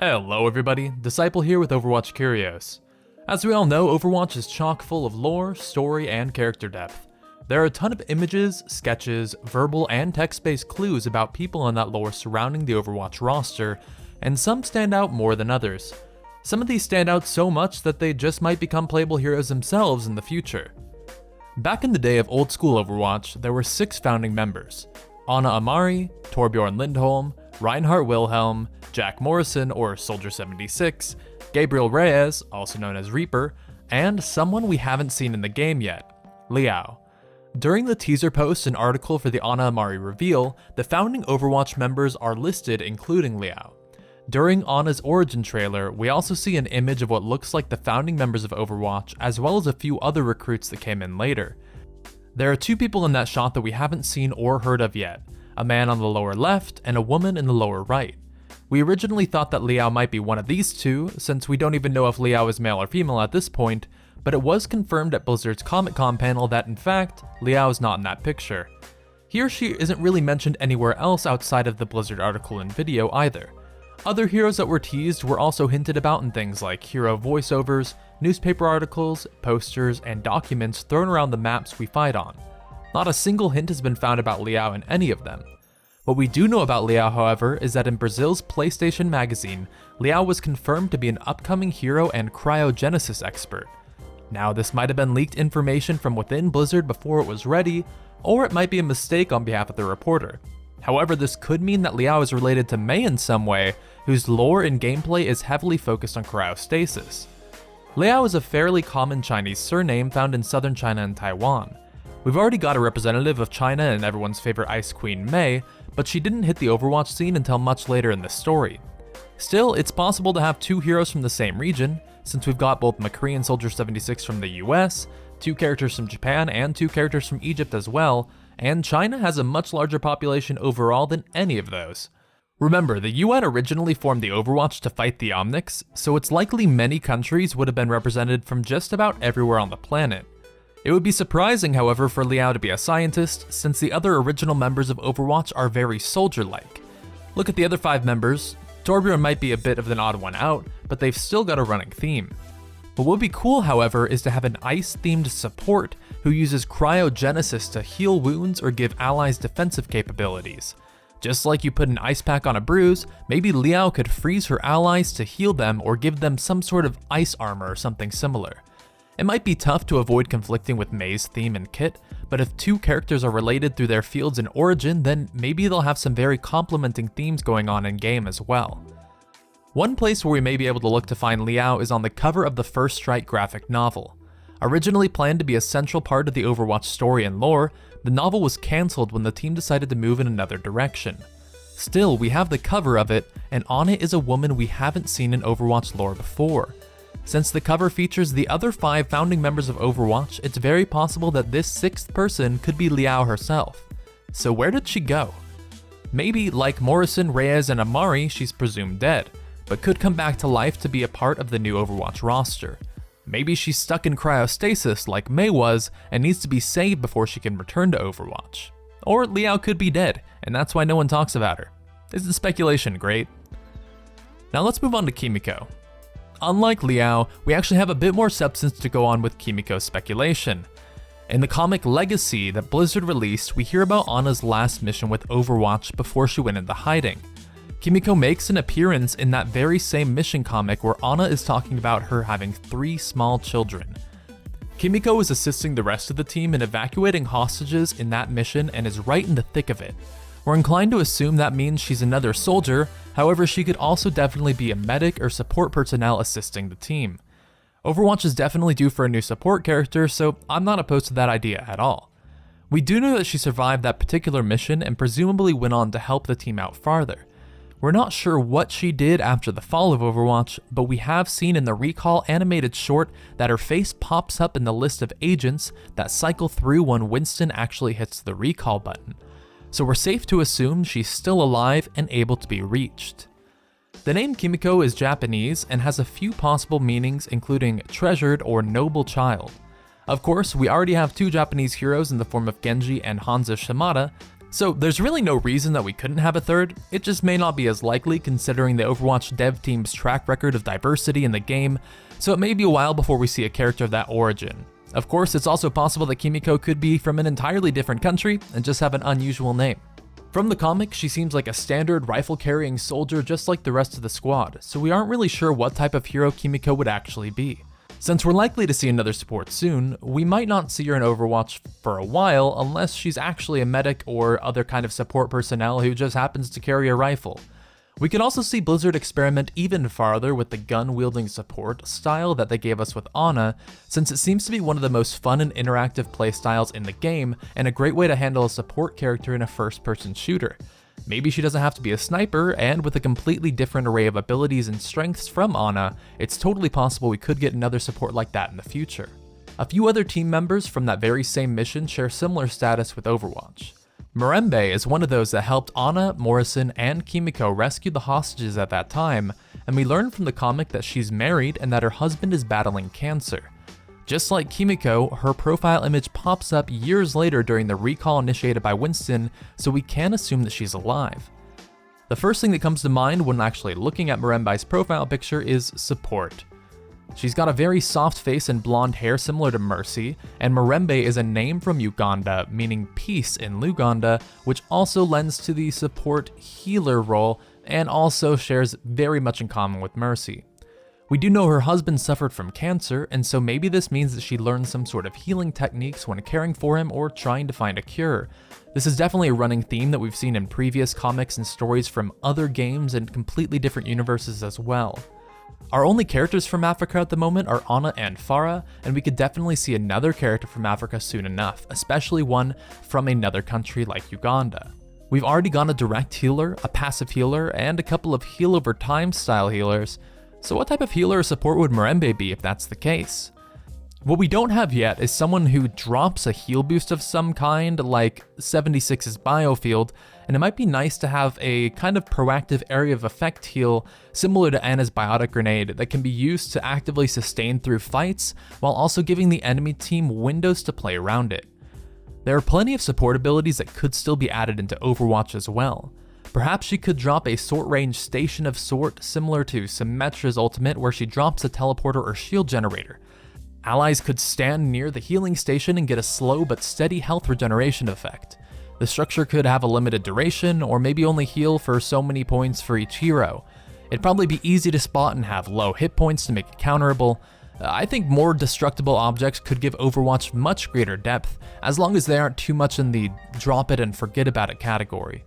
Hello everybody, Disciple here with Overwatch Curios. As we all know, Overwatch is chock full of lore, story, and character depth. There are a ton of images, sketches, verbal, and text-based clues about people in that lore surrounding the Overwatch roster, and some stand out more than others. Some of these stand out so much that they just might become playable heroes themselves in the future. Back in the day of old school Overwatch, there were 6 founding members: Ana Amari, Torbjorn Lindholm, Reinhardt Wilhelm, Jack Morrison or Soldier 76, Gabriel Reyes, also known as Reaper, and someone we haven't seen in the game yet, Liao. During the teaser post and article for the Ana Amari reveal, the founding Overwatch members are listed including Liao. During Ana's origin trailer, we also see an image of what looks like the founding members of Overwatch, as well as a few other recruits that came in later. There are 2 people in that shot that we haven't seen or heard of yet, a man on the lower left and a woman in the lower right. We originally thought that Liao might be one of these 2, since we don't even know if Liao is male or female at this point, but it was confirmed at Blizzard's Comic-Con panel that in fact, Liao is not in that picture. He or she isn't really mentioned anywhere else outside of the Blizzard article and video either. Other heroes that were teased were also hinted about in things like hero voiceovers, newspaper articles, posters, and documents thrown around the maps we fight on. Not a single hint has been found about Liao in any of them. What we do know about Liao, however, is that in Brazil's PlayStation magazine, Liao was confirmed to be an upcoming hero and cryogenesis expert. Now, this might have been leaked information from within Blizzard before it was ready, or it might be a mistake on behalf of the reporter. However, this could mean that Liao is related to Mei in some way, whose lore and gameplay is heavily focused on cryostasis. Liao is a fairly common Chinese surname found in southern China and Taiwan. We've already got a representative of China and everyone's favorite Ice Queen Mei, but she didn't hit the Overwatch scene until much later in the story. Still, it's possible to have 2 heroes from the same region, since we've got both McCree and Soldier 76 from the US, 2 characters from Japan, and 2 characters from Egypt as well, and China has a much larger population overall than any of those. Remember, the UN originally formed the Overwatch to fight the Omnics, so it's likely many countries would have been represented from just about everywhere on the planet. It would be surprising, however, for Liao to be a scientist, since the other original members of Overwatch are very soldier-like. Look at the other 5 members. Torbjorn might be a bit of an odd one out, but they've still got a running theme. What would be cool, however, is to have an ice-themed support who uses cryogenesis to heal wounds or give allies defensive capabilities. Just like you put an ice pack on a bruise, maybe Liao could freeze her allies to heal them or give them some sort of ice armor or something similar. It might be tough to avoid conflicting with Mei's theme and kit, but if 2 characters are related through their fields and origin, then maybe they'll have some very complementing themes going on in game as well. One place where we may be able to look to find Liao is on the cover of the First Strike graphic novel. Originally planned to be a central part of the Overwatch story and lore, the novel was cancelled when the team decided to move in another direction. Still, we have the cover of it, and on it is a woman we haven't seen in Overwatch lore before. Since the cover features the other 5 founding members of Overwatch, it's very possible that this 6th person could be Liao herself. So where did she go? Maybe, like Morrison, Reyes, and Amari, she's presumed dead, but could come back to life to be a part of the new Overwatch roster. Maybe she's stuck in cryostasis like Mei was and needs to be saved before she can return to Overwatch. Or Liao could be dead, and that's why no one talks about her. Isn't speculation great? Now let's move on to Kimiko. Unlike Liao, we actually have a bit more substance to go on with Kimiko's speculation. In the comic Legacy that Blizzard released, we hear about Ana's last mission with Overwatch before she went into hiding. Kimiko makes an appearance in that very same mission comic where Ana is talking about her having 3 small children. Kimiko is assisting the rest of the team in evacuating hostages in that mission and is right in the thick of it. We're inclined to assume that means she's another soldier, however she could also definitely be a medic or support personnel assisting the team. Overwatch is definitely due for a new support character, so I'm not opposed to that idea at all. We do know that she survived that particular mission and presumably went on to help the team out farther. We're not sure what she did after the fall of Overwatch, but we have seen in the Recall animated short that her face pops up in the list of agents that cycle through when Winston actually hits the recall button. So we're safe to assume she's still alive and able to be reached. The name Kimiko is Japanese and has a few possible meanings, including treasured or noble child. Of course, we already have 2 Japanese heroes in the form of Genji and Hanzo Shimada, So there's really no reason that we couldn't have a third, it just may not be as likely considering the Overwatch dev team's track record of diversity in the game, so it may be a while before we see a character of that origin. Of course, it's also possible that Kimiko could be from an entirely different country and just have an unusual name. From the comic, she seems like a standard rifle-carrying soldier just like the rest of the squad, so we aren't really sure what type of hero Kimiko would actually be. Since we're likely to see another support soon, we might not see her in Overwatch for a while unless she's actually a medic or other kind of support personnel who just happens to carry a rifle. We could also see Blizzard experiment even farther with the gun-wielding support style that they gave us with Ana, since it seems to be one of the most fun and interactive playstyles in the game and a great way to handle a support character in a first-person shooter. Maybe she doesn't have to be a sniper, and with a completely different array of abilities and strengths from Ana, it's totally possible we could get another support like that in the future. A few other team members from that very same mission share similar status with Overwatch. Morbe is one of those that helped Ana, Morrison, and Kimiko rescue the hostages at that time, and we learn from the comic that she's married and that her husband is battling cancer. Just like Kimiko, her profile image pops up years later during the recall initiated by Winston, so we can assume that she's alive. The first thing that comes to mind when actually looking at Morbe's profile picture is support. She's got a very soft face and blonde hair similar to Mercy, and Morbe is a name from Uganda, meaning peace in Luganda, which also lends to the support healer role and also shares very much in common with Mercy. We do know her husband suffered from cancer, and so maybe this means that she learned some sort of healing techniques when caring for him or trying to find a cure. This is definitely a running theme that we've seen in previous comics and stories from other games and completely different universes as well. Our only characters from Africa at the moment are Ana and Farah, and we could definitely see another character from Africa soon enough, especially one from another country like Uganda. We've already got a direct healer, a passive healer, and a couple of heal over time style healers, so what type of healer or support would Morbe be if that's the case? What we don't have yet is someone who drops a heal boost of some kind, like 76's Biofield, and it might be nice to have a kind of proactive area of effect heal similar to Ana's Biotic Grenade that can be used to actively sustain through fights, while also giving the enemy team windows to play around it. There are plenty of support abilities that could still be added into Overwatch as well. Perhaps she could drop a short range station of sort similar to Symmetra's ultimate where she drops a teleporter or shield generator. Allies could stand near the healing station and get a slow but steady health regeneration effect. The structure could have a limited duration or maybe only heal for so many points for each hero. It'd probably be easy to spot and have low hit points to make it counterable. I think more destructible objects could give Overwatch much greater depth, as long as they aren't too much in the drop it and forget about it category.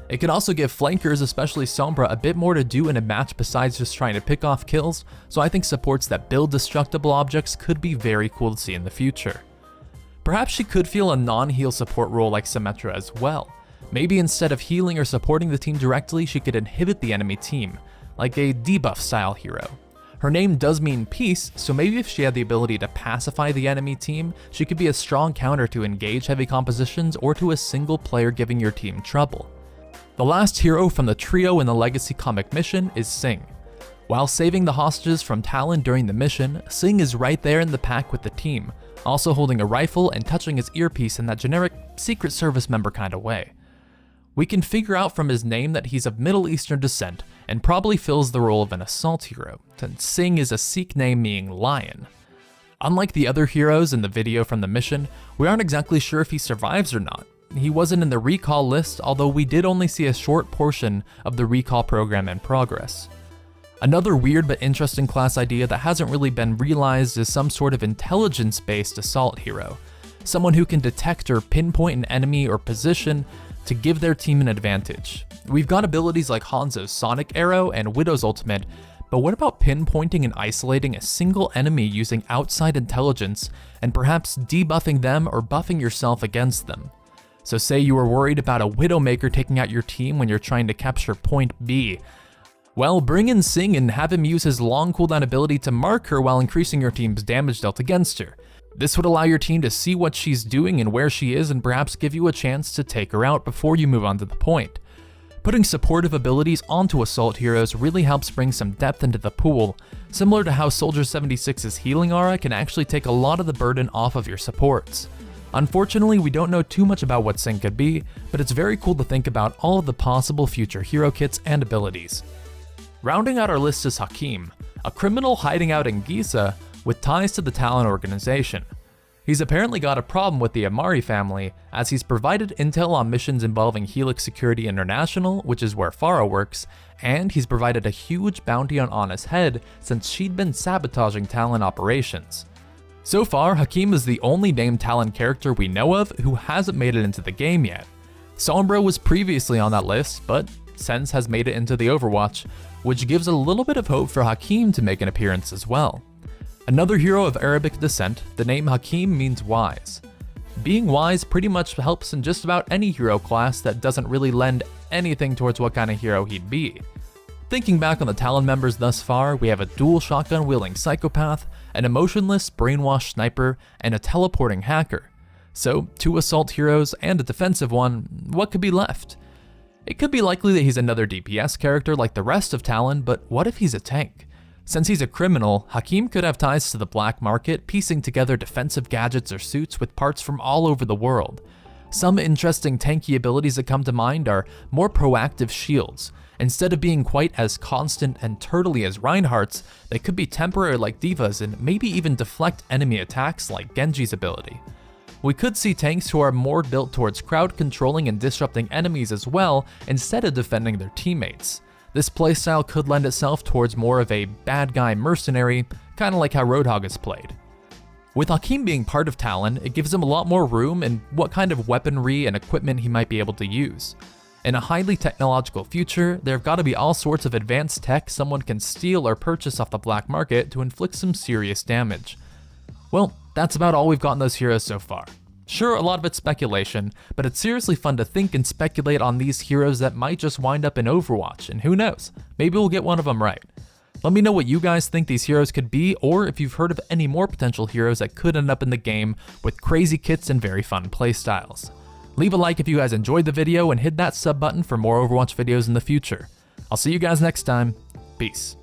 It could also give flankers, especially Sombra, a bit more to do in a match besides just trying to pick off kills, so I think supports that build destructible objects could be very cool to see in the future. Perhaps she could feel a non-heal support role like Symmetra as well. Maybe instead of healing or supporting the team directly, she could inhibit the enemy team, like a debuff style hero. Her name does mean peace, so maybe if she had the ability to pacify the enemy team, she could be a strong counter to engage heavy compositions or to a single player giving your team trouble. The last hero from the trio in the Legacy comic mission is Sing. While saving the hostages from Talon during the mission, Sing is right there in the pack with the team, also holding a rifle and touching his earpiece in that generic Secret Service member kind of way. We can figure out from his name that he's of Middle Eastern descent and probably fills the role of an assault hero, since Sing is a Sikh name meaning lion. Unlike the other heroes in the video from the mission, we aren't exactly sure if he survives or not. He wasn't in the recall list, although we did only see a short portion of the recall program in progress. Another weird but interesting class idea that hasn't really been realized is some sort of intelligence-based assault hero. Someone who can detect or pinpoint an enemy or position to give their team an advantage. We've got abilities like Hanzo's Sonic Arrow and Widow's Ultimate, but what about pinpointing and isolating a single enemy using outside intelligence and perhaps debuffing them or buffing yourself against them? So say you were worried about a Widowmaker taking out your team when you're trying to capture point B. Well, bring in Sing and have him use his long cooldown ability to mark her while increasing your team's damage dealt against her. This would allow your team to see what she's doing and where she is and perhaps give you a chance to take her out before you move on to the point. Putting supportive abilities onto assault heroes really helps bring some depth into the pool, similar to how Soldier 76's healing aura can actually take a lot of the burden off of your supports. Unfortunately, we don't know too much about what Sync could be, but it's very cool to think about all of the possible future hero kits and abilities. Rounding out our list is Hakeem, a criminal hiding out in Giza with ties to the Talon organization. He's apparently got a problem with the Amari family, as he's provided intel on missions involving Helix Security International, which is where Pharah works, and he's provided a huge bounty on Ana's head since she'd been sabotaging Talon operations. So far, Hakeem is the only named Talon character we know of who hasn't made it into the game yet. Sombra was previously on that list, but Sense has made it into the Overwatch, which gives a little bit of hope for Hakeem to make an appearance as well. Another hero of Arabic descent, the name Hakeem means wise. Being wise pretty much helps in just about any hero class that doesn't really lend anything towards what kind of hero he'd be. Thinking back on the Talon members thus far, we have a dual shotgun wielding psychopath, an emotionless brainwashed sniper, and a teleporting hacker. So, 2 assault heroes and a defensive one, what could be left? It could be likely that he's another DPS character like the rest of Talon, but what if he's a tank? Since he's a criminal, Hakeem could have ties to the black market, piecing together defensive gadgets or suits with parts from all over the world. Some interesting tanky abilities that come to mind are more proactive shields. Instead of being quite as constant and turtly as Reinhardt's, they could be temporary like D.Va's and maybe even deflect enemy attacks like Genji's ability. We could see tanks who are more built towards crowd controlling and disrupting enemies as well, instead of defending their teammates. This playstyle could lend itself towards more of a bad guy mercenary, kinda like how Roadhog is played. With Hakeem being part of Talon, it gives him a lot more room in what kind of weaponry and equipment he might be able to use. In a highly technological future, there have got to be all sorts of advanced tech someone can steal or purchase off the black market to inflict some serious damage. Well, that's about all we've got in those heroes so far. Sure, a lot of it's speculation, but it's seriously fun to think and speculate on these heroes that might just wind up in Overwatch, and who knows, maybe we'll get one of them right. Let me know what you guys think these heroes could be, or if you've heard of any more potential heroes that could end up in the game with crazy kits and very fun playstyles. Leave a like if you guys enjoyed the video and hit that sub button for more Overwatch videos in the future. I'll see you guys next time. Peace.